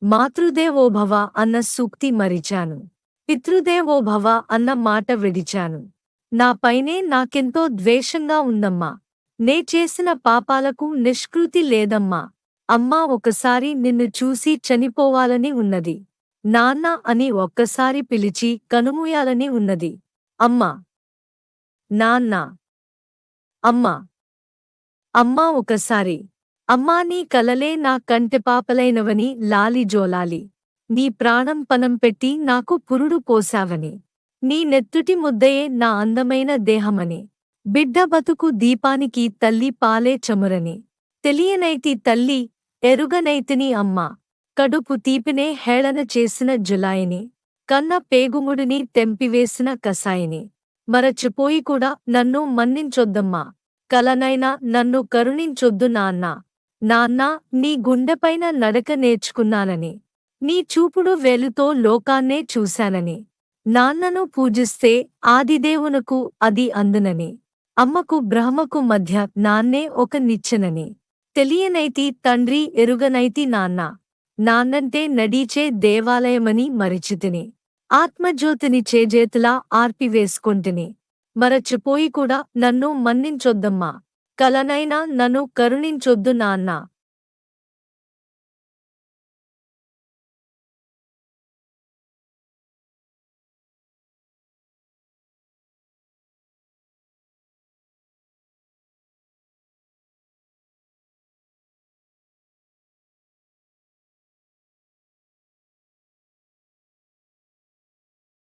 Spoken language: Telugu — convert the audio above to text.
మాతృదేవోభవ అన్న సూక్తి మరిచాను. పితృదేవోభవ అన్న మాట విడిచాను. నాపైనే నాకెంతో ద్వేషంగా ఉందమ్మా. నే చేసిన పాపాలకు నిష్కృతి లేదమ్మా. అమ్మా, ఒకసారి నిన్ను చూసి చనిపోవాలని ఉన్నది. నాన్న అని ఒక్కసారి పిలిచి కనుమూయాలని ఉన్నది. అమ్మా, నాన్న, అమ్మా, అమ్మా ఒకసారి. అమ్మా, నీ కలలే నా కంటెపాపలైనవని లాలి జోలాలి. నీ ప్రాణం పణం పెట్టి నాకు పురుడు పోశావని. నీ నెత్తుటి ముద్దయే నా అందమైన దేహమని. బిడ్డ బతుకు దీపానికి తల్లి పాలే చమురని. తెలియనైతి తల్లి, ఎరుగనైతిని అమ్మా. కడుపు తీపినే హేళన చేసిన జులాయిని. కన్న పేగుముడిని తెంపివేసిన కసాయిని. మరచిపోయి కూడా నన్ను మన్నించొద్దమ్మా. కలనైనా నన్ను కరుణించొద్దు నాన్నా. నాన్నా, నీ గుండెపైన నడక నేర్చుకున్నానని. నీ చూపుడు వేలుతో లోకాన్నే చూశానని. నాన్నను పూజిస్తే ఆదిదేవునకు అది అందునని. అమ్మకు బ్రహ్మకు మధ్య నాన్నే ఒక నిచ్చెనని. తెలియనైతి తండ్రి, ఎరుగనైతి నాన్న. నాన్నంటే నడీచే దేవాలయమని మరిచితిని. ఆత్మజ్యోతిని చేజేతులా ఆర్పివేసుకొంటిని. మరచిపోయి కూడా నన్ను మన్నించొద్దమ్మా. కలనైనా నన్ను కరుణించొద్దు నాన్నా.